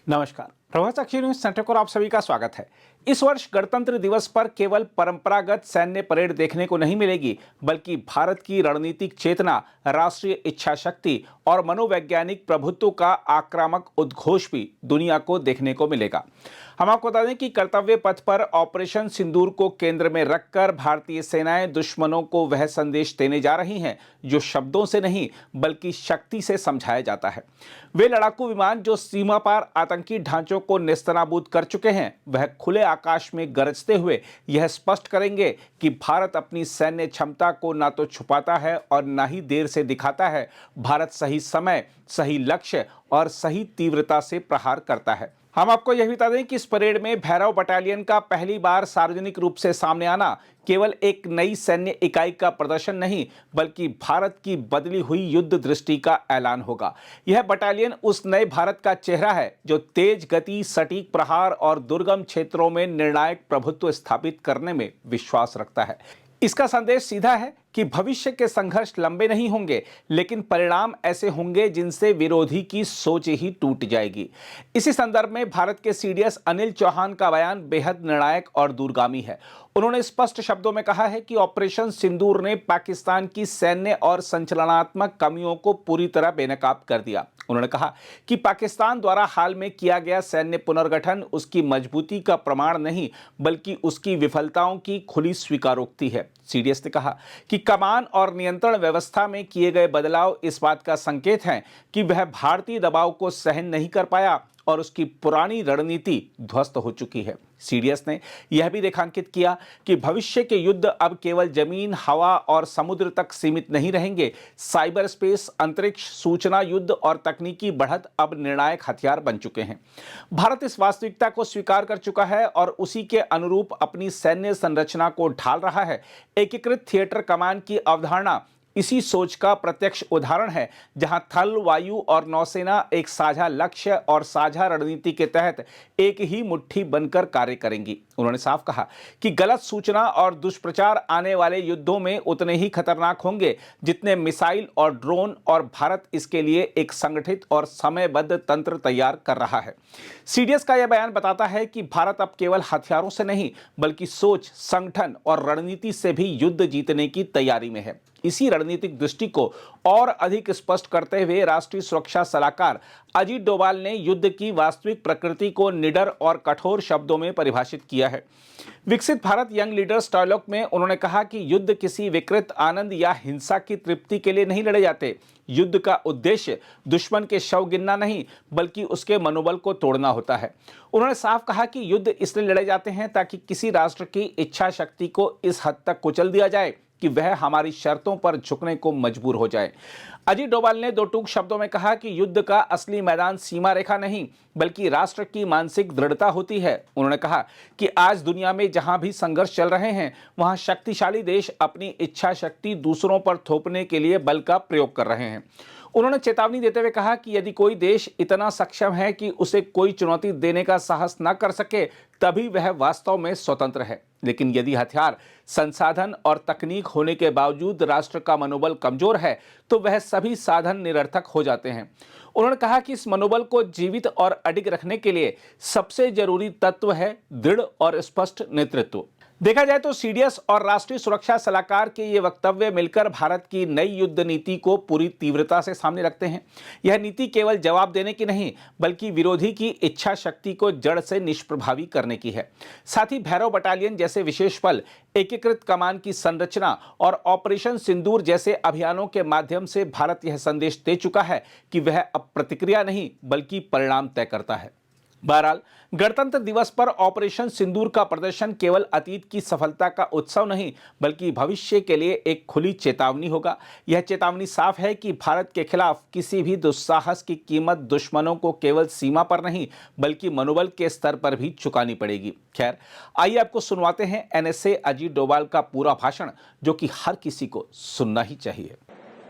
नमस्कार, प्रभात साक्षी news centre पर आप सभी का स्वागत है। इस वर्ष गणतंत्र दिवस पर केवल परंपरागत सैन्य परेड देखने को नहीं मिलेगी, बल्कि भारत की रणनीतिक चेतना, राष्ट्रीय इच्छा शक्ति और मनोवैज्ञानिक प्रभुत्व का आक्रामक उद्घोष भी दुनिया को देखने को मिलेगा। हम आपको बता दें कि कर्तव्य पथ पर ऑपरेशन सिंदूर को केंद्र में रखकर भारतीय सेनाएं दुश्मनों को वह संदेश देने जा रही हैं जो शब्दों से नहीं बल्कि शक्ति से समझाया जाता है। वे लड़ाकू विमान जो सीमा पार आतंकी ढांचों को नेस्तनाबूद कर चुके हैं, वह खुले आकाश में गरजते हुए यह स्पष्ट करेंगे कि भारत अपनी सैन्य क्षमता को ना तो छुपाता है और ना ही देर से दिखाता है। भारत सही समय, सही लक्ष्य और सही तीव्रता से प्रहार करता है। हम आपको यह बता दें कि इस परेड में भैरव बटालियन का पहली बार सार्वजनिक रूप से सामने आना केवल एक नई सैन्य इकाई का प्रदर्शन नहीं, बल्कि भारत की बदली हुई युद्ध दृष्टि का ऐलान होगा। यह बटालियन उस नए भारत का चेहरा है जो तेज गति, सटीक प्रहार और दुर्गम क्षेत्रों में निर्णायक प्रभुत्व स्थापित करने में विश्वास रखता है। इसका संदेश सीधा है कि भविष्य के संघर्ष लंबे नहीं होंगे, लेकिन परिणाम ऐसे होंगे जिनसे विरोधी की सोच ही टूट जाएगी। इसी संदर्भ में भारत के सीडीएस अनिल चौहान का बयान बेहद निर्णायक और दूरगामी है। उन्होंने स्पष्ट शब्दों में कहा है कि ऑपरेशन सिंदूर ने पाकिस्तान की सैन्य और संचालनात्मक कमियों को पूरी तरह बेनकाब कर दिया। उन्होंने कहा कि पाकिस्तान द्वारा हाल में किया गया सैन्य पुनर्गठन उसकी मजबूती का प्रमाण नहीं, बल्कि उसकी विफलताओं की खुली स्वीकारोक्ति है। सीडीएस ने कहा कि कमान और नियंत्रण व्यवस्था में किए गए बदलाव इस बात का संकेत हैं कि वह भारतीय दबाव को सहन नहीं कर पाया और उसकी पुरानी रणनीति ध्वस्त हो चुकी है। सीडीएस ने यह भी रेखांकित किया कि भविष्य के युद्ध अब केवल जमीन, हवा और समुद्र तक सीमित नहीं रहेंगे। साइबर स्पेस, अंतरिक्ष, सूचना युद्ध और तकनीकी बढ़त अब निर्णायक हथियार बन चुके हैं। भारत इस वास्तविकता को स्वीकार कर चुका है और उसी के अनुरूप अपनी सैन्य संरचना को ढाल रहा है। एकीकृत थिएटर कमान की अवधारणा इसी सोच का प्रत्यक्ष उदाहरण है, जहां थल, वायु और नौसेना एक साझा लक्ष्य और साझा रणनीति के तहत एक ही मुट्ठी बनकर कार्य करेंगी। उन्होंने साफ कहा कि गलत सूचना और दुष्प्रचार आने वाले युद्धों में उतने ही खतरनाक होंगे जितने मिसाइल और ड्रोन, और भारत इसके लिए एक संगठित और समयबद्ध तंत्र तैयार कर रहा है। सीडीएस का यह बयान बताता है कि भारत अब केवल हथियारों से नहीं, बल्कि सोच, संगठन और रणनीति से भी युद्ध जीतने की तैयारी में है। इसी रणनीतिक दृष्टि को और अधिक स्पष्ट करते हुए राष्ट्रीय सुरक्षा सलाहकार अजीत डोभाल ने युद्ध की वास्तविक प्रकृति को निडर और कठोर शब्दों में परिभाषित किया है। विकसित भारत यंग लीडर्स डायलॉग में उन्होंने कहा कि युद्ध किसी विकृत आनंद या हिंसा की तृप्ति के लिए नहीं लड़े जाते। युद्ध का उद्देश्य दुश्मन के शव गिनना नहीं, बल्कि उसके मनोबल को तोड़ना होता है। उन्होंने साफ कहा कि युद्ध इसलिए लड़े जाते हैं ताकि किसी राष्ट्र की इच्छा शक्ति को इस हद तक कुचल दिया जाए कि वह हमारी शर्तों पर झुकने को मजबूर हो जाए। अजीत डोभाल ने दो टूक शब्दों में कहा कि युद्ध का असली मैदान सीमा रेखा नहीं, बल्कि राष्ट्र की मानसिक दृढ़ता होती है। उन्होंने कहा कि आज दुनिया में जहां भी संघर्ष चल रहे हैं, वहां शक्तिशाली देश अपनी इच्छा शक्ति दूसरों पर थोपने के लिए बल का प्रयोग कर रहे हैं। उन्होंने चेतावनी देते हुए कहा कि यदि कोई देश इतना सक्षम है कि उसे कोई चुनौती देने का साहस न कर सके, तभी वह वास्तव में स्वतंत्र है। लेकिन यदि हथियार, संसाधन और तकनीक होने के बावजूद राष्ट्र का मनोबल कमजोर है, तो वह सभी साधन निरर्थक हो जाते हैं। उन्होंने कहा कि इस मनोबल को जीवित और अडिग रखने के लिए सबसे जरूरी तत्व है दृढ़ और स्पष्ट नेतृत्व। देखा जाए तो सीडीएस और राष्ट्रीय सुरक्षा सलाहकार के ये वक्तव्य मिलकर भारत की नई युद्ध नीति को पूरी तीव्रता से सामने रखते हैं। यह नीति केवल जवाब देने की नहीं, बल्कि विरोधी की इच्छा शक्ति को जड़ से निष्प्रभावी करने की है। साथ ही भैरव बटालियन जैसे विशेष बल, एकीकृत कमान की संरचना और ऑपरेशन सिंदूर जैसे अभियानों के माध्यम से भारत यह संदेश दे चुका है कि वह अब प्रतिक्रिया नहीं, बल्कि परिणाम तय करता है। बहरहाल, गणतंत्र दिवस पर ऑपरेशन सिंदूर का प्रदर्शन केवल अतीत की सफलता का उत्सव नहीं, बल्कि भविष्य के लिए एक खुली चेतावनी होगा। यह चेतावनी साफ है कि भारत के खिलाफ किसी भी दुस्साहस की कीमत दुश्मनों को केवल सीमा पर नहीं, बल्कि मनोबल के स्तर पर भी चुकानी पड़ेगी। खैर, आइए आपको सुनवाते हैं एनएसए अजीत डोभाल का पूरा भाषण, जो कि हर किसी को सुनना ही चाहिए।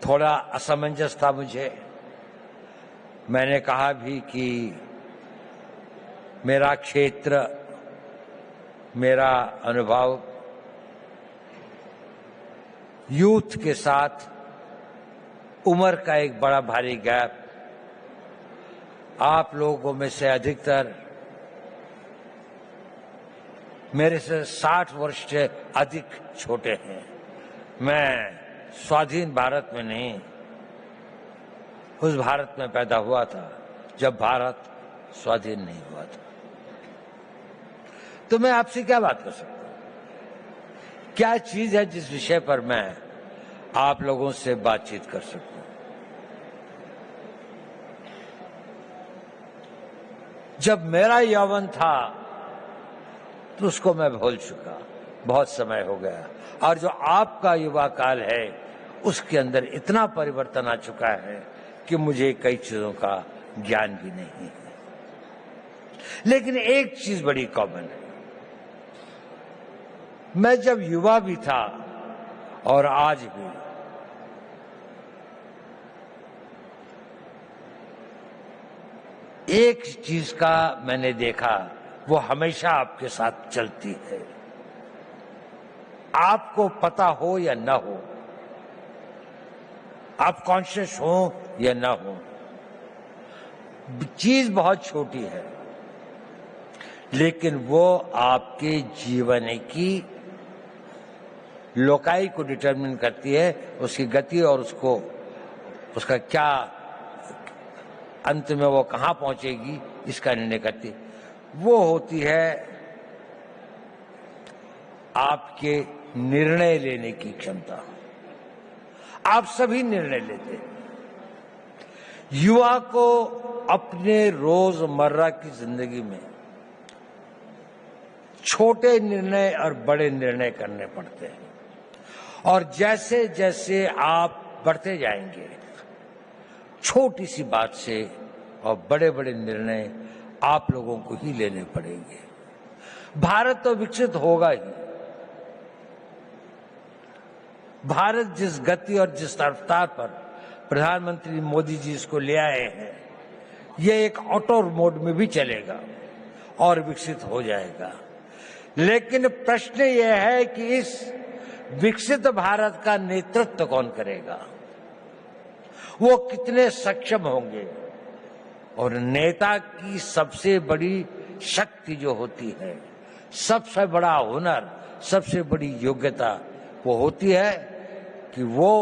थोड़ा असमंजस था मुझे। मैंने कहा भी कि मेरा क्षेत्र, मेरा अनुभव यूथ के साथ उम्र का एक बड़ा भारी गैप, आप लोगों में से अधिकतर मेरे से 60 वर्ष से अधिक छोटे हैं। मैं स्वाधीन भारत में नहीं, उस भारत में पैदा हुआ था जब भारत स्वाधीन नहीं हुआ था। तो मैं आपसे क्या बात कर सकता हूं? क्या चीज है जिस विषय पर मैं आप लोगों से बातचीत कर सकूं? जब मेरा यौवन था तो उसको मैं भूल चुका, बहुत समय हो गया। और जो आपका युवा काल है उसके अंदर इतना परिवर्तन आ चुका है कि मुझे कई चीजों का ज्ञान भी नहीं है। लेकिन एक चीज बड़ी कॉमन है, मैं जब युवा भी था और आज भी एक चीज का मैंने देखा, वो हमेशा आपके साथ चलती है, आपको पता हो या ना हो, आप कॉन्शियस हो या ना हो, चीज बहुत छोटी है लेकिन वो आपके जीवन की लोकाई को डिटरमिन करती है, उसकी गति और उसका क्या अंत में वो कहां पहुंचेगी इसका निर्णय करती है। वो होती है आपके निर्णय लेने की क्षमता। आप सभी निर्णय लेते हैं। युवा को अपने रोजमर्रा की जिंदगी में छोटे निर्णय और बड़े निर्णय करने पड़ते हैं, और जैसे जैसे आप बढ़ते जाएंगे छोटी सी बात से और बड़े बड़े निर्णय आप लोगों को ही लेने पड़ेंगे। भारत तो विकसित होगा ही। भारत जिस गति और जिस रफ्तार पर प्रधानमंत्री मोदी जी इसको ले आए हैं, ये एक ऑटो मोड में भी चलेगा और विकसित हो जाएगा। लेकिन प्रश्न यह है कि इस विकसित भारत का नेतृत्व कौन करेगा, वो कितने सक्षम होंगे। और नेता की सबसे बड़ी शक्ति जो होती है, सबसे बड़ा हुनर, सबसे बड़ी योग्यता वो होती है कि वो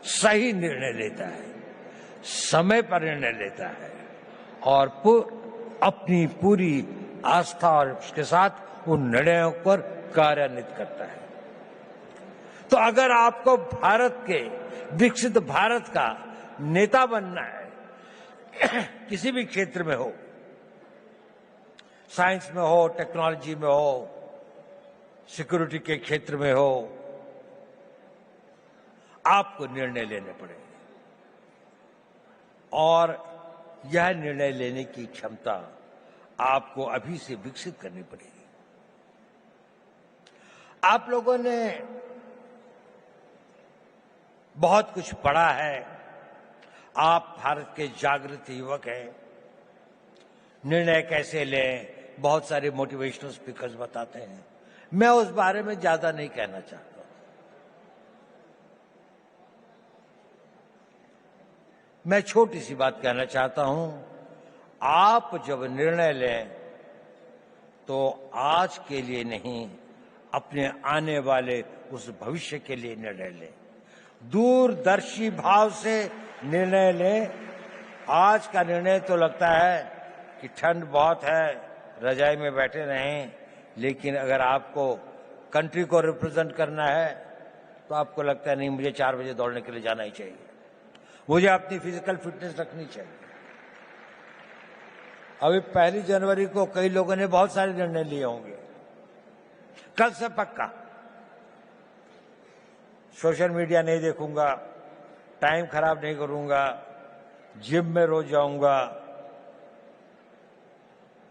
सही निर्णय लेता है, समय पर निर्णय लेता है और अपनी पूरी आस्था और उसके साथ उन निर्णयों पर कार्यान्वित करता है। तो अगर आपको भारत के विकसित भारत का नेता बनना है, किसी भी क्षेत्र में हो, साइंस में हो, टेक्नोलॉजी में हो, सिक्योरिटी के क्षेत्र में हो, आपको निर्णय लेने पड़ेंगे और यह निर्णय लेने की क्षमता आपको अभी से विकसित करनी पड़ेगी। आप लोगों ने बहुत कुछ पढ़ा है, आप भारत के जागृत युवक हैं। निर्णय कैसे लें, बहुत सारे मोटिवेशनल स्पीकर्स बताते हैं, मैं उस बारे में ज्यादा नहीं कहना चाहता। मैं छोटी सी बात कहना चाहता हूं, आप जब निर्णय लें तो आज के लिए नहीं, अपने आने वाले उस भविष्य के लिए निर्णय लें। दूरदर्शी भाव से निर्णय लें। आज का निर्णय तो लगता है कि ठंड बहुत है, रजाई में बैठे रहें, लेकिन अगर आपको कंट्री को रिप्रेजेंट करना है तो आपको लगता है नहीं, मुझे 4 बजे दौड़ने के लिए जाना ही चाहिए, मुझे अपनी फिजिकल फिटनेस रखनी चाहिए। अभी 1 जनवरी को कई लोगों ने बहुत सारे निर्णय लिए होंगे। कल से पक्का सोशल मीडिया नहीं देखूंगा, टाइम खराब नहीं करूंगा, जिम में रोज जाऊंगा,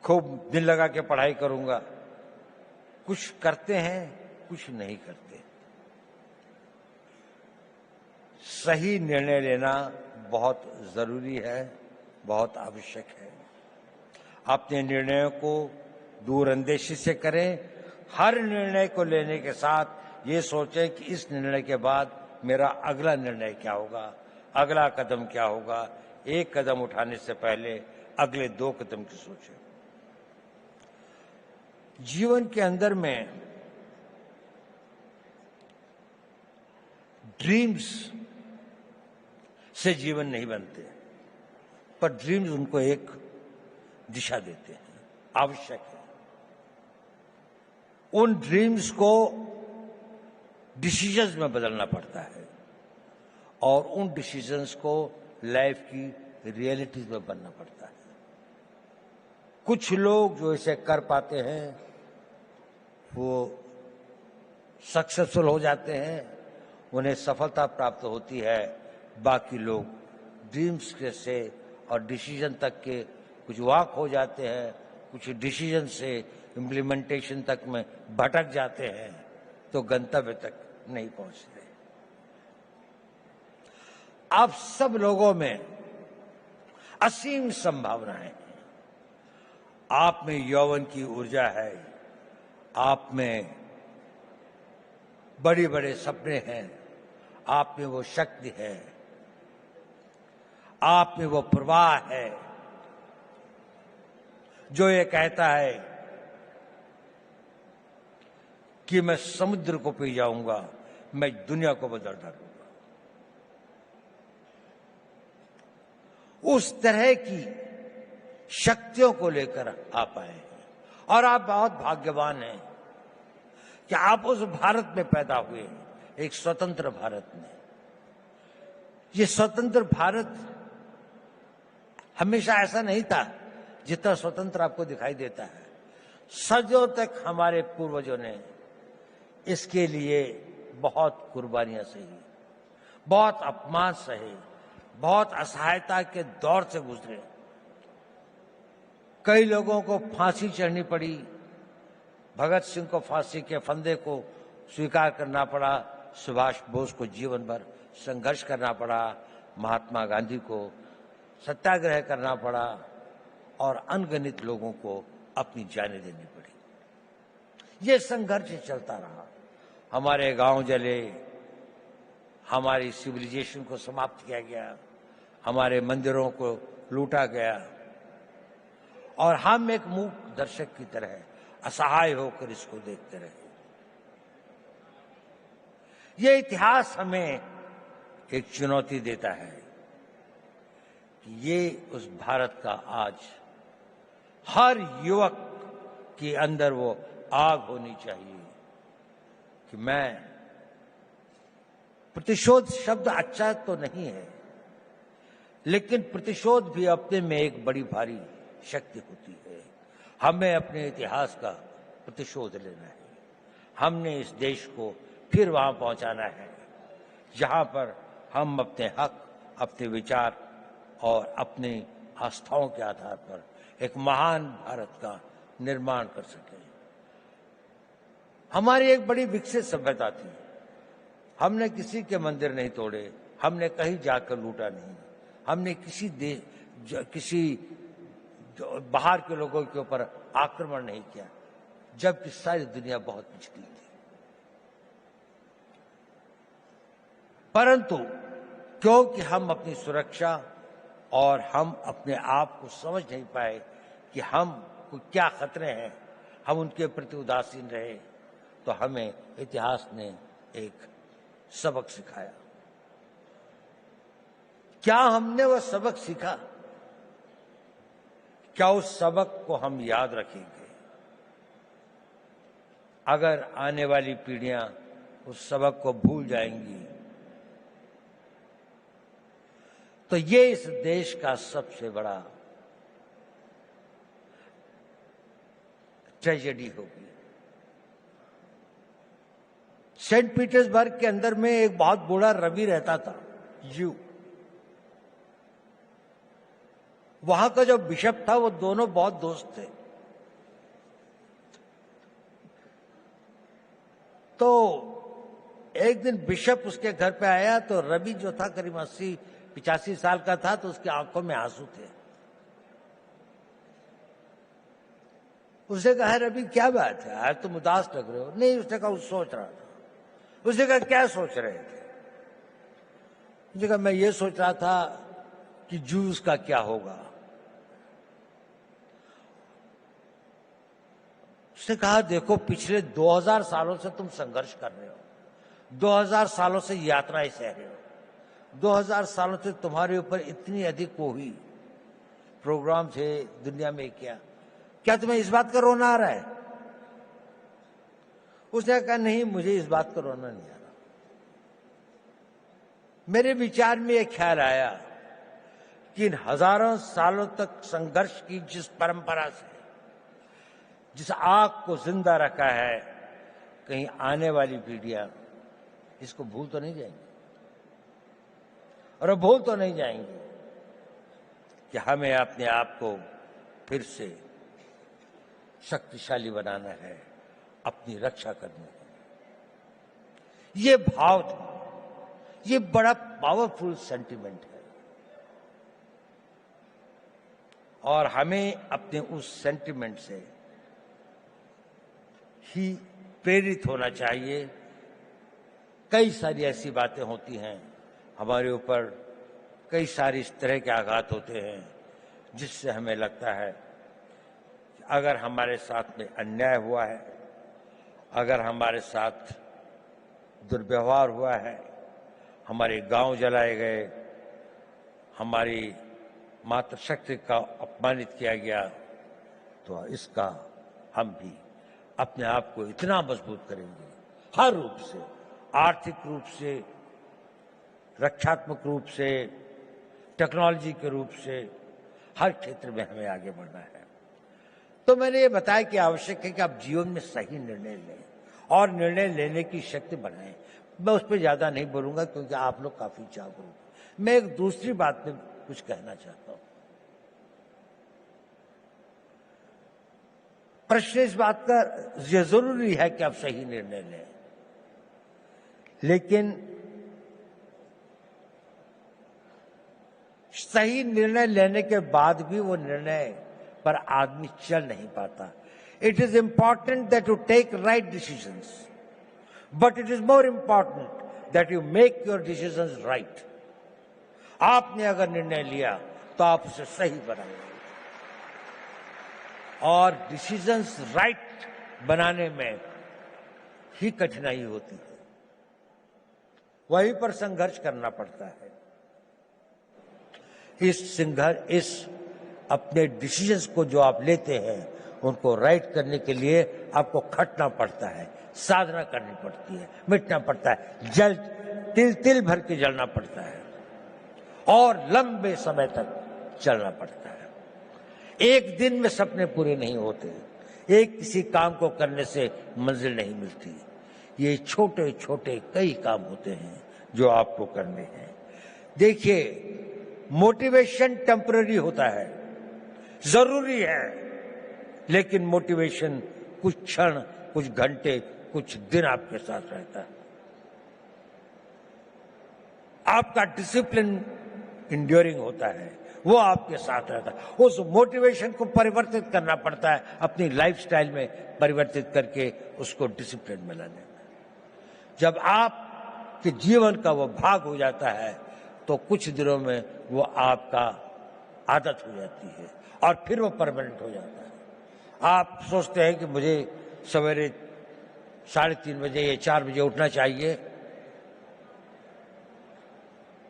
खूब दिल लगा के पढ़ाई करूंगा। कुछ करते हैं, कुछ नहीं करते। सही निर्णय लेना बहुत जरूरी है, बहुत आवश्यक है। अपने निर्णयों को दूरअंदेशी से करें। हर निर्णय को लेने के साथ ये सोचें कि इस निर्णय के बाद मेरा अगला निर्णय क्या होगा, अगला कदम क्या होगा। एक कदम उठाने से पहले अगले 2 कदम की सोचें। जीवन के अंदर में ड्रीम्स से जीवन नहीं बनते, पर ड्रीम्स उनको एक दिशा देते हैं, आवश्यक है। उन ड्रीम्स को डिसीजंस में बदलना पड़ता है और उन डिसीजंस को लाइफ की रियलिटीज में बनना पड़ता है। कुछ लोग जो इसे कर पाते हैं वो सक्सेसफुल हो जाते हैं, उन्हें सफलता प्राप्त होती है। बाकी लोग ड्रीम्स के से और डिसीजन तक के कुछ वाक हो जाते हैं, कुछ डिसीजन से इम्प्लीमेंटेशन तक में भटक जाते हैं, तो गंतव्य तक नहीं पहुंचते। आप सब लोगों में असीम संभावनाएं हैं। आप में यौवन की ऊर्जा है, आप में बड़े बड़े सपने हैं, आप में वो शक्ति है, आप में वो प्रवाह है जो ये कहता है कि मैं समुद्र को पी जाऊंगा, मैं दुनिया को बदल डालूंगा। उस तरह की शक्तियों को लेकर आप आए हैं और आप बहुत भाग्यवान हैं कि आप उस भारत में पैदा हुए, एक स्वतंत्र भारत में। ये स्वतंत्र भारत हमेशा ऐसा नहीं था जितना स्वतंत्र आपको दिखाई देता है। सदियों तक हमारे पूर्वजों ने इसके लिए बहुत कुर्बानियां सही, बहुत अपमान सहे, बहुत असहायता के दौर से गुजरे। कई लोगों को फांसी चढ़नी पड़ी, भगत सिंह को फांसी के फंदे को स्वीकार करना पड़ा, सुभाष बोस को जीवन भर संघर्ष करना पड़ा, महात्मा गांधी को सत्याग्रह करना पड़ा और अनगिनत लोगों को अपनी जानें देनी पड़ी। ये संघर्ष चलता रहा। हमारे गांव जले, हमारी सिविलाइजेशन को समाप्त किया गया, हमारे मंदिरों को लूटा गया और हम एक मूक दर्शक की तरह असहाय होकर इसको देखते रहे। ये इतिहास हमें एक चुनौती देता है कि ये उस भारत का आज हर युवक के अंदर वो आग होनी चाहिए कि मैं, प्रतिशोध शब्द अच्छा तो नहीं है, लेकिन प्रतिशोध भी अपने में एक बड़ी भारी शक्ति होती है। हमें अपने इतिहास का प्रतिशोध लेना है। हमने इस देश को फिर वहां पहुंचाना है जहां पर हम अपने हक, अपने विचार और अपनी आस्थाओं के आधार पर एक महान भारत का निर्माण कर सकें। हमारी एक बड़ी विकसित सभ्यता थी। हमने किसी के मंदिर नहीं तोड़े, हमने कहीं जाकर लूटा नहीं, हमने किसी बाहर के लोगों के ऊपर आक्रमण नहीं किया, जबकि सारी दुनिया बहुत पिछड़ी थी। परंतु क्योंकि हम अपनी सुरक्षा और हम अपने आप को समझ नहीं पाए कि हम को क्या खतरे हैं, हम उनके प्रति उदासीन रहे, तो हमें इतिहास ने एक सबक सिखाया। क्या हमने वह सबक सीखा? क्या उस सबक को हम याद रखेंगे? अगर आने वाली पीढ़ियां उस सबक को भूल जाएंगी तो ये इस देश का सबसे बड़ा ट्रेजेडी होगी। सेंट पीटर्सबर्ग के अंदर में एक बहुत बूढ़ा रवि रहता था, यू। वहां का जो बिशप था वो दोनों बहुत दोस्त थे। तो एक दिन बिशप उसके घर पे आया तो रवि जो था करीब 80-85 साल का था, तो उसकी आंखों में आंसू थे। उसने कहा, रवि क्या बात है, आज तुम उदास लग रहे हो? नहीं, उसने कहा सोच रहा था। उसने कहा क्या सोच रहे थे? उसने कहा मैं ये सोच रहा था कि जूस का क्या होगा। उसने कहा, देखो पिछले 2000 सालों से तुम संघर्ष कर रहे हो, 2000 सालों से यातनाएं सह रहे हो, 2000 सालों से तुम्हारे ऊपर इतनी अधिक वो हुई प्रोग्राम थे दुनिया में, क्या तुम्हें इस बात का रोना आ रहा है? उसने कहा, नहीं, मुझे इस बात का रोना नहीं आ रहा। मेरे विचार में यह ख्याल आया कि इन हजारों सालों तक संघर्ष की जिस परंपरा से, जिस आग को जिंदा रखा है, कहीं आने वाली पीढ़ियां इसको भूल तो नहीं जाएंगी, और भूल तो नहीं जाएंगे कि हमें अपने आप को फिर से शक्तिशाली बनाना है, अपनी रक्षा करनी है। ये भाव था, ये बड़ा पावरफुल सेंटिमेंट है, और हमें अपने उस सेंटिमेंट से ही प्रेरित होना चाहिए। कई सारी ऐसी बातें होती हैं हमारे ऊपर, कई सारी इस तरह के आघात होते हैं जिससे हमें लगता है कि अगर हमारे साथ में अन्याय हुआ है, अगर हमारे साथ दुर्व्यवहार हुआ है, हमारे गांव जलाए गए, हमारी मातृशक्ति का अपमानित किया गया, तो इसका हम भी अपने आप को इतना मजबूत करेंगे, हर रूप से, आर्थिक रूप से, रक्षात्मक रूप से, टेक्नोलॉजी के रूप से, हर क्षेत्र में हमें आगे बढ़ना है। तो मैंने ये बताया कि आवश्यक है कि आप जीवन में सही निर्णय लें और निर्णय लेने की शक्ति बढ़ाएं। मैं उस पर ज्यादा नहीं बोलूंगा क्योंकि आप लोग काफी जागरूक हैं। मैं एक दूसरी बात पे कुछ कहना चाहता हूं। प्रश्न इस बात का, यह जरूरी है कि आप सही निर्णय लें, लेकिन सही निर्णय लेने के बाद भी वो निर्णय पर आदमी चल नहीं पाता। It is important that you take right decisions, but it is more important that you make your decisions right. आपने अगर निर्णय लिया तो आप उसे सही बनाएंगे, और डिसीजंस राइट बनाने में ही कठिनाई होती है, वहीं पर संघर्ष करना पड़ता है। इस अपने डिसीजंस को जो आप लेते हैं उनको राइट करने के लिए आपको खटना पड़ता है, साधना करनी पड़ती है, मिटना पड़ता है, जल तिल तिल भर के जलना पड़ता है, और लंबे समय तक चलना पड़ता है। एक दिन में सपने पूरे नहीं होते, एक किसी काम को करने से मंजिल नहीं मिलती। ये छोटे छोटे कई काम होते हैं जो आपको करने हैं। देखिए, मोटिवेशन टेम्पररी होता है, जरूरी है, लेकिन मोटिवेशन कुछ क्षण, कुछ घंटे, कुछ दिन आपके साथ रहता है। आपका डिसिप्लिन इंड्योरिंग होता है, वो आपके साथ रहता है। उस मोटिवेशन को परिवर्तित करना पड़ता है, अपनी लाइफस्टाइल में परिवर्तित करके उसको डिसिप्लिन में लाने में। जब आपके जीवन का वो भाग हो जाता है तो कुछ दिनों में वो आपका आदत हो जाती है, और फिर वो परमानेंट हो जाता है। आप सोचते हैं कि मुझे सवेरे 3:30 बजे या 4 बजे उठना चाहिए।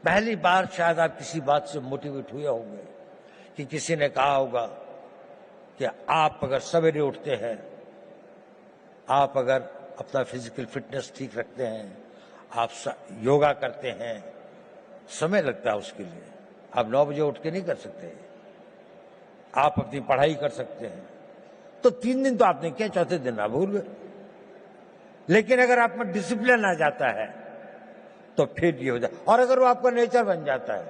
पहली बार शायद आप किसी बात से मोटिवेट हुए होंगे कि किसी ने कहा होगा कि आप अगर सवेरे उठते हैं, आप अगर अपना फिजिकल फिटनेस ठीक रखते हैं, आप योगा करते हैं, समय लगता है उसके लिए, आप 9 बजे उठ के नहीं कर सकते। आप अपनी पढ़ाई कर सकते हैं, तो 3 दिन तो आपने किया, चौथे दिन आप भूल गए। लेकिन अगर आप में डिसिप्लिन आ जाता है तो फिर ये हो जाए, और अगर वो आपका नेचर बन जाता है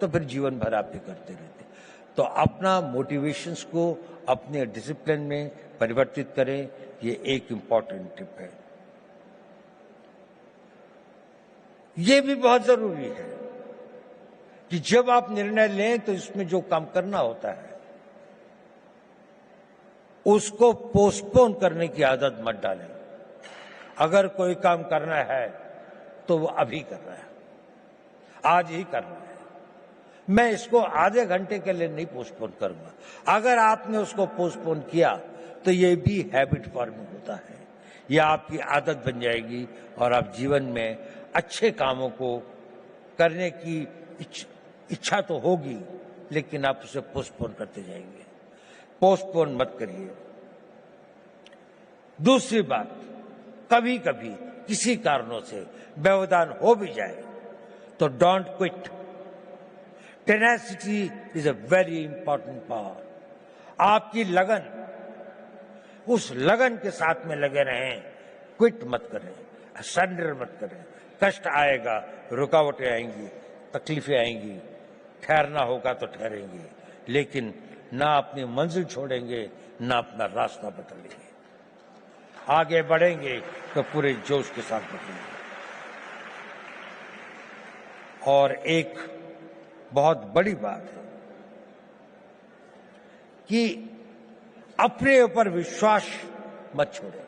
तो फिर जीवन भर आप ये करते रहते हैं। तो अपना मोटिवेशंस को अपने डिसिप्लिन में परिवर्तित करें, ये एक इंपॉर्टेंट टिप है। ये भी बहुत जरूरी है कि जब आप निर्णय लें तो इसमें जो काम करना होता है उसको पोस्टपोन करने की आदत मत डालें। अगर कोई काम करना है तो वो अभी करना है, आज ही करना है। मैं इसको आधे घंटे के लिए नहीं पोस्टपोन करूंगा। अगर आपने उसको पोस्टपोन किया तो ये भी हैबिट फॉर्मिंग होता है, ये आपकी आदत बन जाएगी और आप जीवन में अच्छे कामों को करने की इच्छा तो होगी, लेकिन आप उसे पोस्टपोन करते जाएंगे। पोस्टपोन मत करिए। दूसरी बात, कभी कभी किसी कारणों से व्यवधान हो भी जाए तो don't quit. Tenacity is a very important power. आपकी लगन, उस लगन के साथ में लगे रहें, क्विट मत करें, सरेंडर मत करें। कष्ट आएगा, रुकावटें आएंगी, तकलीफें आएंगी, ठहरना होगा तो ठहरेंगे, लेकिन ना अपनी मंजिल छोड़ेंगे, ना अपना रास्ता बदलेंगे। आगे बढ़ेंगे तो पूरे जोश के साथ बढ़ेंगे। और एक बहुत बड़ी बात है कि अपने ऊपर विश्वास मत छोड़ें।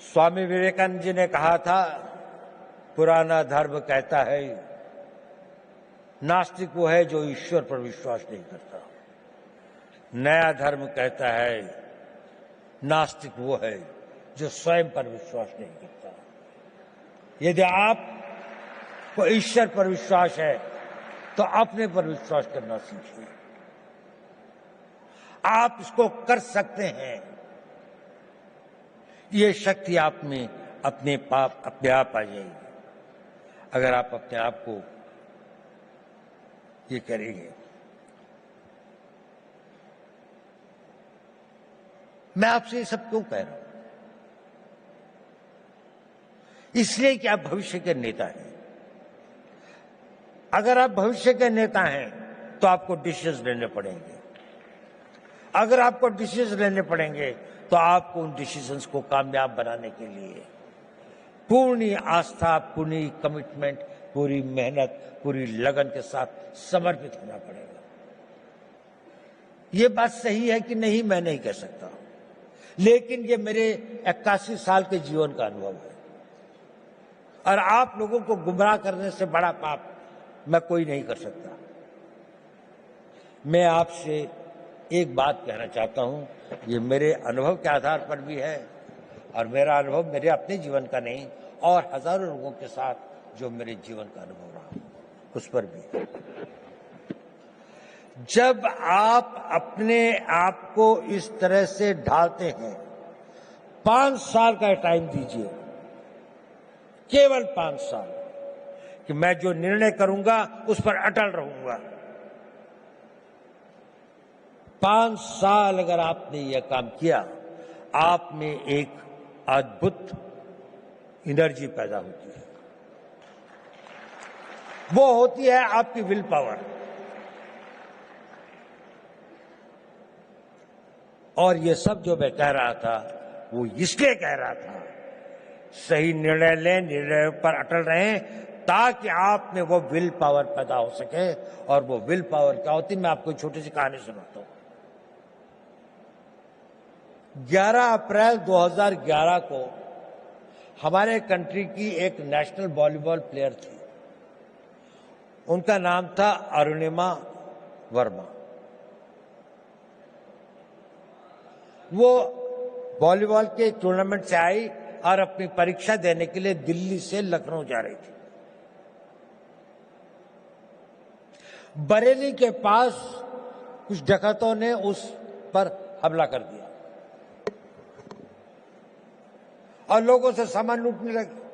स्वामी विवेकानंद जी ने कहा था, पुराना धर्म कहता है नास्तिक वो है जो ईश्वर पर विश्वास नहीं करता। नया धर्म कहता है नास्तिक वो है जो स्वयं पर विश्वास नहीं करता। यदि आप को ईश्वर पर विश्वास है तो अपने पर विश्वास करना सीखिए। आप इसको कर सकते हैं। ये शक्ति आप में अपने आप आ जाएगी अगर आप अपने आप को ये करेंगे। मैं आपसे ये सब क्यों कह रहा हूं? इसलिए कि आप भविष्य के नेता हैं। अगर आप भविष्य के नेता हैं तो आपको डिसीजन लेने पड़ेंगे। अगर आपको डिसीजन लेने पड़ेंगे तो आपको उन डिसीजंस को कामयाब बनाने के लिए पूर्ण आस्था, पूरी कमिटमेंट, पूरी मेहनत, पूरी लगन के साथ समर्पित होना पड़ेगा। ये बात सही है कि नहीं, मैं नहीं कह सकता, लेकिन ये मेरे 81 साल के जीवन का अनुभव है। और आप लोगों को गुमराह करने से बड़ा पाप मैं कोई नहीं कर सकता। मैं आपसे एक बात कहना चाहता हूं, ये मेरे अनुभव के आधार पर भी है, और मेरा अनुभव मेरे अपने जीवन का नहीं, और हजारों लोगों के साथ जो मेरे जीवन का अनुभव रहा उस पर भी। जब आप अपने आप को इस तरह से ढालते हैं, 5 साल का टाइम दीजिए, केवल 5 साल, कि मैं जो निर्णय करूंगा उस पर अटल रहूंगा। 5 साल अगर आपने यह काम किया, आप में एक अद्भुत एनर्जी पैदा होती है। वो होती है आपकी विल पावर। और ये सब जो मैं कह रहा था वो इसलिए कह रहा था, सही निर्णय लें, निर्णय पर अटल रहें, ताकि आप में वो विल पावर पैदा हो सके। और वो विल पावर क्या होती है, मैं आपको छोटी सी कहानी सुनाता हूं। 11 अप्रैल 2011 को हमारे कंट्री की एक नेशनल वॉलीबॉल प्लेयर थी। उनका नाम था अरुणिमा वर्मा। वो वॉलीबॉल के टूर्नामेंट से आई और अपनी परीक्षा देने के लिए दिल्ली से लखनऊ जा रही थी। बरेली के पास कुछ डकैतों ने उस पर हमला कर दिया और लोगों से सामान लूटने लगे।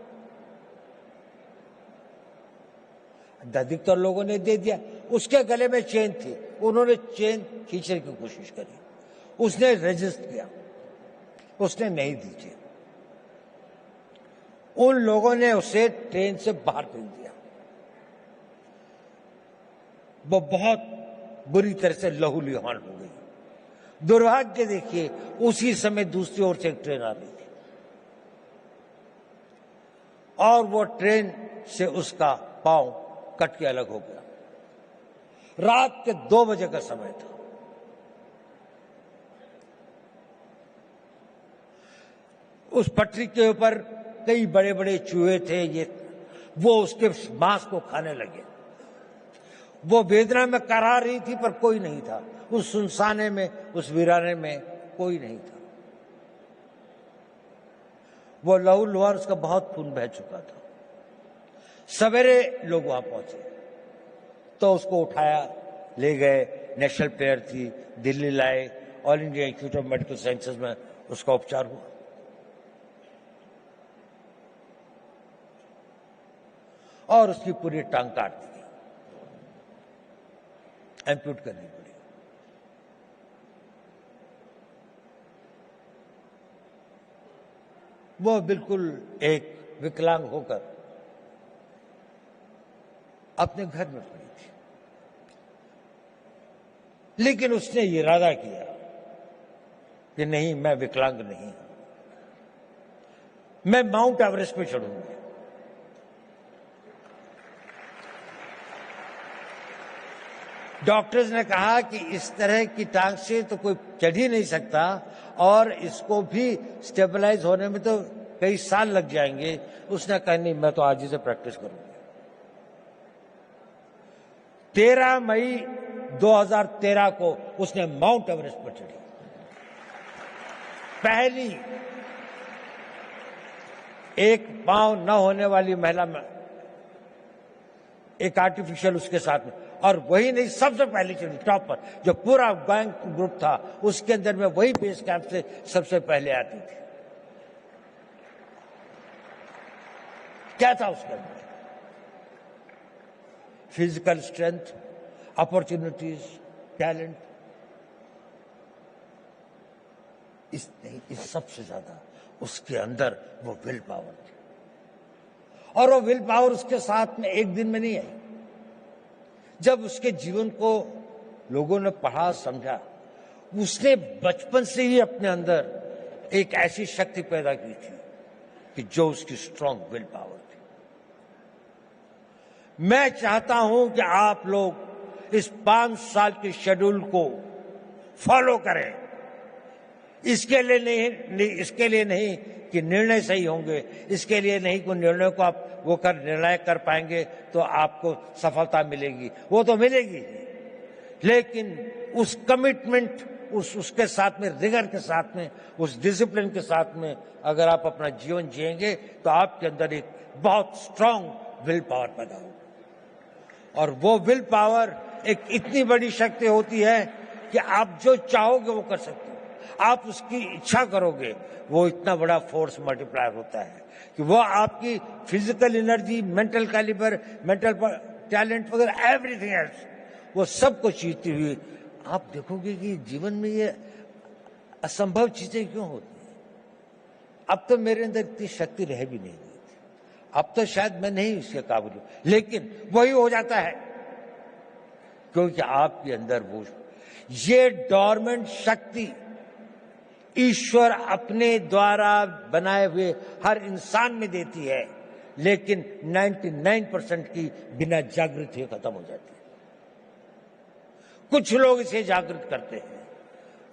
अधिकतर लोगों ने दे दिया। उसके गले में चेन थी, उन्होंने चेन खींचने की कोशिश करी, उसने रेजिस्ट किया, उसने नहीं दी चेन। उन लोगों ने उसे ट्रेन से बाहर फेंक दिया। वो बहुत बुरी तरह से लहूलुहान हो गई। दुर्भाग्य देखिए, उसी समय दूसरी ओर से एक ट्रेन आ रही थी और वो ट्रेन से उसका पांव कट के अलग हो गया। रात के 2 बजे का समय था। उस पटरी के ऊपर कई बड़े बड़े चूहे थे, वो उसके मांस को खाने लगे। वो वेदना में करा रही थी पर कोई नहीं था, उस सुनसाने में, उस वीराने में कोई नहीं था। वो लहू लुहान, उसका बहुत खून बह चुका था। सवेरे लोग वहां पहुंचे तो उसको उठाया, ले गए, नेशनल प्लेयर थी, दिल्ली लाए, all India institute of medical sciences में उसका उपचार हुआ। और उसकी पूरी टांग काट दी, एम्प्यूट करनी पड़ी। वो बिल्कुल एक विकलांग होकर अपने घर में पड़ी थी, लेकिन उसने ये इरादा किया कि नहीं, मैं विकलांग नहीं हूं, मैं माउंट एवरेस्ट पे चढ़ूंगी। डॉक्टर्स ने कहा कि इस तरह की टांग से तो कोई चढ़ ही नहीं सकता और इसको भी स्टेबलाइज होने में तो कई साल लग जाएंगे। उसने कहा नहीं, मैं तो आज ही से प्रैक्टिस करूंगी। 13 मई 2013 को उसने माउंट एवरेस्ट पर चढ़ी, पहली एक पांव न होने वाली महिला में, एक आर्टिफिशियल उसके साथ में। और वही नहीं, सबसे पहले चढ़ी टॉप पर, जो पूरा बैंक ग्रुप था उसके अंदर में वही बेस कैंप से सबसे पहले आती थी। क्या था उसके अंदर? Physical strength, opportunities, talent. इस सबसे ज्यादा उसके अंदर वो विल पावर थी। और वो विल पावर उसके साथ में एक दिन में नहीं आई। जब उसके जीवन को लोगों ने पढ़ा, समझा, उसने बचपन से ही अपने अंदर एक ऐसी शक्ति पैदा की थी कि जो उसकी स्ट्रांग विल पावर थी। मैं चाहता हूं कि आप लोग इस 5 साल के शेड्यूल को फॉलो करें। इसके लिए नहीं कि निर्णय सही होंगे, इसके लिए नहीं कि निर्णय को आप निर्णय कर पाएंगे तो आपको सफलता मिलेगी, वो तो मिलेगी, लेकिन उस कमिटमेंट, उसके साथ में, रिगर के साथ में, उस डिसिप्लिन के साथ में अगर आप अपना जीवन जिएंगे तो आपके अंदर एक बहुत स्ट्रांग विल पावर पैदा होगा। और वो विल पावर एक इतनी बड़ी शक्ति होती है कि आप जो चाहोगे वो कर सकते हो। आप उसकी इच्छा करोगे, वो इतना बड़ा फोर्स मल्टीप्लायर होता है कि वो आपकी physical energy, mental calibre, mental talent वगैरह, एवरीथिंग एल्स, वो सब कुछ जीतती हुई आप देखोगे कि जीवन में ये असंभव चीजें क्यों होती हैं। अब तो मेरे अंदर इतनी शक्ति रह भी नहीं गई थी, अब तो शायद मैं नहीं इसके काबिल हूं, लेकिन वही हो जाता है क्योंकि आपके अंदर वो ये डोरमेंट शक्ति ईश्वर अपने द्वारा बनाए हुए हर इंसान में देती है, लेकिन 99% की बिना जागृत हुए खत्म हो जाती है। कुछ लोग इसे जागृत करते हैं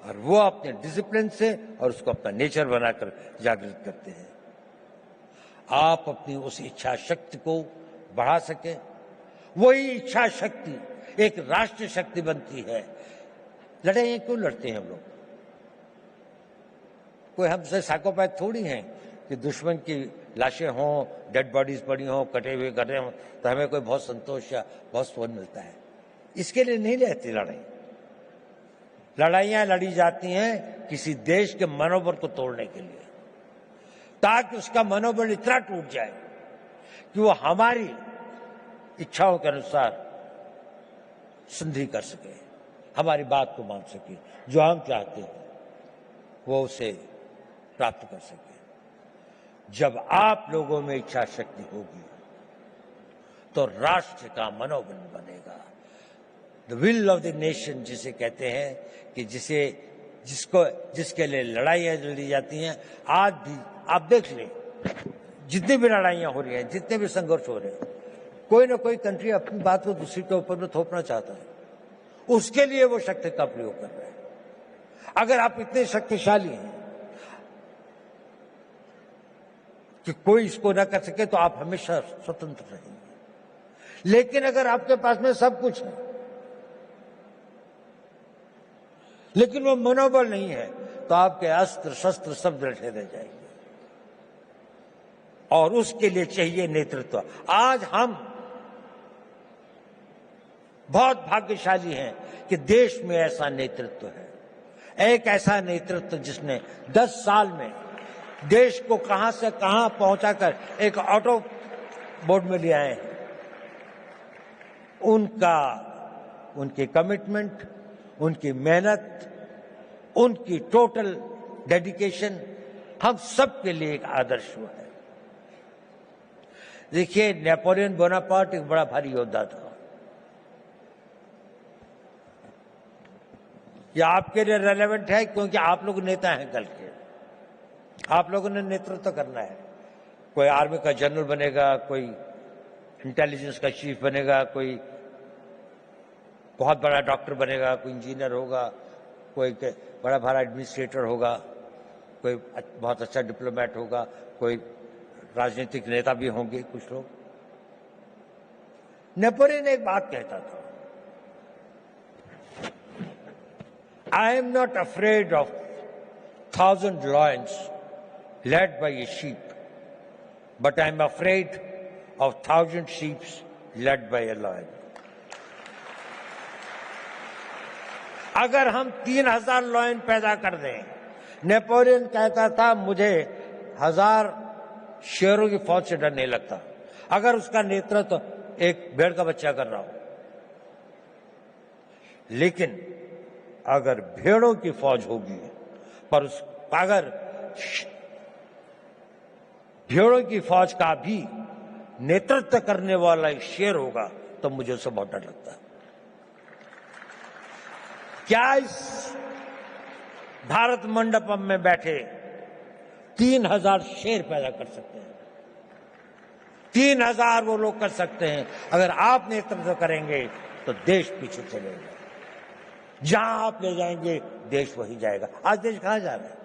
और वो अपने डिसिप्लिन से और उसको अपना नेचर बनाकर जागृत करते हैं। आप अपनी उस इच्छा शक्ति को बढ़ा सके, वही इच्छा शक्ति एक राष्ट्र शक्ति बनती है। लड़ाइयां क्यों लड़ते हैं हम लोग? कोई हमसे साइकोपैथ थोड़ी हैं कि दुश्मन की लाशें हों, डेड बॉडीज पड़ी हों, कटे हुए गड्ढे हों तो हमें कोई बहुत संतोष या बहुत सुकून मिलता है। इसके लिए नहीं रहती लड़ाई। लड़ाइयां लड़ी जाती हैं किसी देश के मनोबल को तोड़ने के लिए, ताकि उसका मनोबल इतना टूट जाए कि वो हमारी इच्छाओं के अनुसार संधि कर सके, हमारी बात को मान सके, जो हम चाहते हैं वो उसे प्राप्त कर सके। जब आप लोगों में इच्छा शक्ति होगी तो राष्ट्र का मनोबल बनेगा। The will of the nation जिसे कहते हैं कि जिसके लिए लड़ाइयां लड़ी जाती हैं। आज भी आप देख लें, जितनी भी लड़ाइयां हो रही हैं, जितने भी संघर्ष हो रहे हैं, कोई ना कोई कंट्री अपनी बात को दूसरी के ऊपर में थोपना चाहता है, उसके लिए वो शक्ति का प्रयोग कर रहे हैं। अगर आप इतने शक्तिशाली हैं कि कोई इसको ना कर सके तो आप हमेशा स्वतंत्र रहेंगे। लेकिन अगर आपके पास में सब कुछ है लेकिन वो मनोबल नहीं है तो आपके अस्त्र शस्त्र सब रखे रह जाएंगे और उसके लिए चाहिए नेतृत्व। आज हम बहुत भाग्यशाली हैं कि देश में ऐसा नेतृत्व है, एक ऐसा नेतृत्व जिसने 10 साल में देश को कहां से कहां पहुंचाकर एक ऑटो बोर्ड में ले आए हैं। उनकी कमिटमेंट, उनकी मेहनत, उनकी टोटल डेडिकेशन हम सब के लिए एक आदर्श हुआ है। देखिए, नेपोलियन बोनापार्ट एक बड़ा भारी योद्धा था। ये आपके लिए रेलेवेंट है क्योंकि आप लोग नेता हैं कल के, आप लोगों ने नेतृत्व करना है। कोई आर्मी का जनरल बनेगा, कोई इंटेलिजेंस का चीफ बनेगा, कोई बहुत बड़ा डॉक्टर बनेगा, कोई इंजीनियर होगा, कोई बड़ा भारी एडमिनिस्ट्रेटर होगा, कोई बहुत अच्छा डिप्लोमेट होगा, कोई राजनीतिक नेता भी होंगे कुछ लोग। नेपोलियन एक बात कहता था, I am not afraid of 1,000 lions led by a sheep, but I am afraid of 1,000 sheep led by a lion. अगर हम 3,000 लॉयन पैदा कर दें, नेपोलियन कहता था मुझे 1,000 शेरों की फौज से डर नहीं लगता अगर उसका नेतृत्व एक भेड़ का बच्चा कर रहा हो। लेकिन अगर भेड़ों की फौज होगी पर अगर भेड़ों की फौज का भी नेतृत्व करने वाला एक शेर होगा तो मुझे उससे बहुत डर लगता है। क्या इस भारत मंडपम में बैठे 3,000 शेर पैदा कर सकते हैं? 3,000 वो लोग कर सकते हैं। अगर आप नेतृत्व करेंगे तो देश पीछे चलेगा। जहां आप ले जाएंगे देश वही जाएगा। आज देश कहां जा रहा है?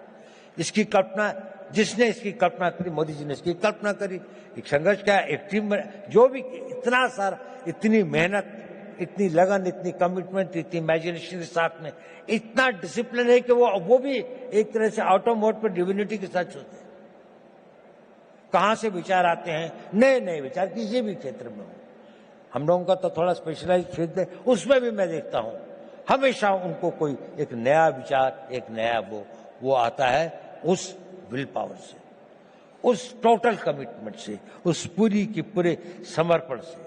इसकी कल्पना जिसने इसकी कल्पना करी, मोदी जी ने इसकी कल्पना करी, एक संघर्ष का एक टीम, जो भी इतना सारा, इतनी मेहनत, इतनी लगन, इतनी कमिटमेंट, इतनी इमेजिनेशन के साथ में, इतना डिसिप्लिन है कि वो भी एक तरह से ऑटो मोड पर डिविनिटी के साथ चलते हैं। कहां से विचार आते हैं, नए नए विचार किसी भी क्षेत्र में हो। हम लोगों का तो थोड़ा स्पेशलाइज क्षेत्र है, उसमें भी मैं देखता हूं हमेशा उनको कोई एक नया विचार, एक नया वो आता है उस विल पावर से, उस टोटल कमिटमेंट से, उस पूरी की पूरे समर्पण से।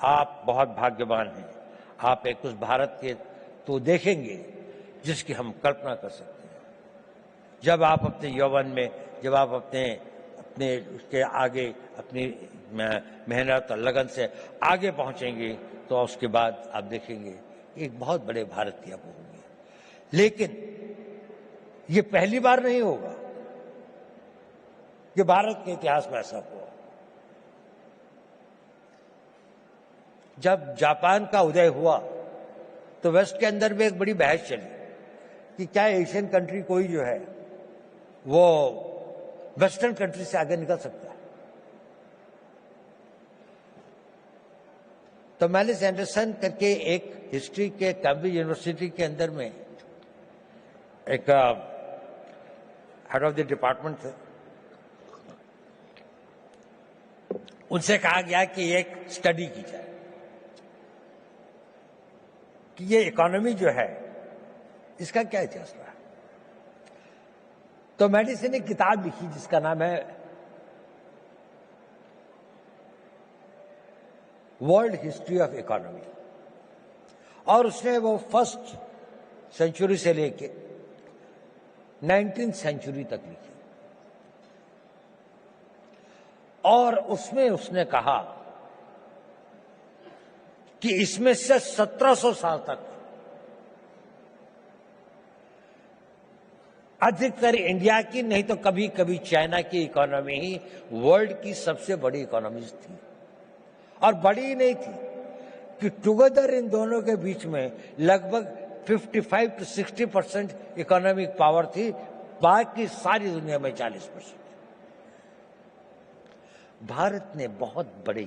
आप बहुत भाग्यवान हैं। आप एक उस भारत के तो देखेंगे जिसकी हम कल्पना कर सकते हैं। जब आप अपने यौवन में, जब आप अपने उसके आगे अपनी मेहनत और लगन से आगे पहुंचेंगे तो उसके बाद आप देखेंगे एक बहुत बड़े भारत की आप होंगे। लेकिन ये पहली बार नहीं होगा कि भारत के इतिहास में ऐसा हुआ। जब जापान का उदय हुआ तो वेस्ट के अंदर में एक बड़ी बहस चली कि क्या एशियन कंट्री कोई जो है वो वेस्टर्न कंट्री से आगे निकल सकता है। तो मैलिस एंडरसन करके एक हिस्ट्री के कैम्ब्रिज यूनिवर्सिटी के अंदर में एक हेड ऑफ द डिपार्टमेंट थे, उनसे कहा गया कि एक स्टडी की जाए कि ये इकोनॉमी जो है इसका क्या इतिहास रहा है। तो मैडिसन ने किताब लिखी जिसका नाम है वर्ल्ड हिस्ट्री ऑफ इकोनॉमी, और उसने वो फर्स्ट सेंचुरी से लेके 19th सेंचुरी तक लिखी। और उसमें उसने कहा कि इसमें से 1700 साल तक अधिकतर इंडिया की, नहीं तो कभी कभी चाइना की इकोनॉमी ही वर्ल्ड की सबसे बड़ी इकोनॉमी थी। और बड़ी नहीं थी कि टुगेदर इन दोनों के बीच में लगभग 55 to 60% इकोनॉमिक पावर थी, बाकी सारी दुनिया में 40%। भारत ने बहुत बड़ी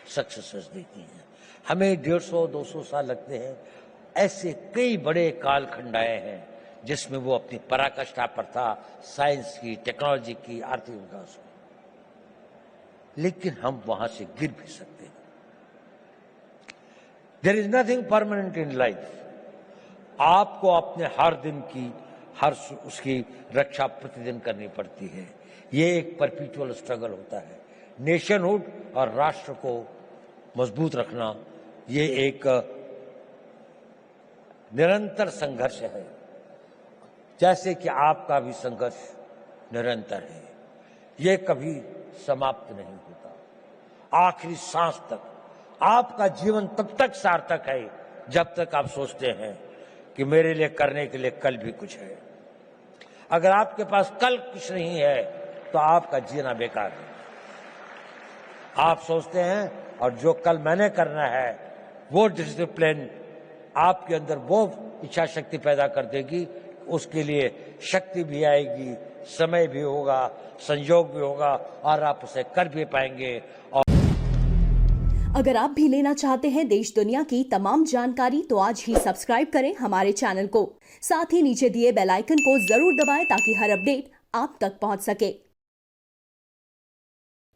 सक्सेसेस देती हैं। हमें 150-200 साल लगते हैं। ऐसे कई बड़े कालखंड आए हैं जिसमें वो अपनी पराकाष्ठा पर था, साइंस की, टेक्नोलॉजी की, आर्थिक विकास की। लेकिन हम वहां से गिर भी सकते हैं। There is nothing permanent in life. आपको अपने हर दिन की उसकी रक्षा प्रतिदिन करनी पड़ती है। ये एक परपीचुअल स्ट्रगल होता है। नेशनहुड और राष्ट्र को मजबूत रखना ये एक निरंतर संघर्ष है, जैसे कि आपका भी संघर्ष निरंतर है। ये कभी समाप्त नहीं होता। आखिरी सांस तक आपका जीवन तब तक सार्थक है जब तक आप सोचते हैं कि मेरे लिए करने के लिए कल भी कुछ है। अगर आपके पास कल कुछ नहीं है तो आपका जीना बेकार है। आप सोचते हैं और जो कल मैंने करना है वो डिसिप्लिन आपके अंदर वो इच्छा शक्ति पैदा कर देगी। उसके लिए शक्ति भी आएगी, समय भी होगा, संयोग भी होगा और आप उसे कर भी पाएंगे। और अगर आप भी लेना चाहते हैं देश दुनिया की तमाम जानकारी तो आज ही सब्सक्राइब करें हमारे चैनल को। साथ ही नीचे दिए बेल आइकन को जरूर दबाएं ताकि हर अपडेट आप तक पहुंच सके।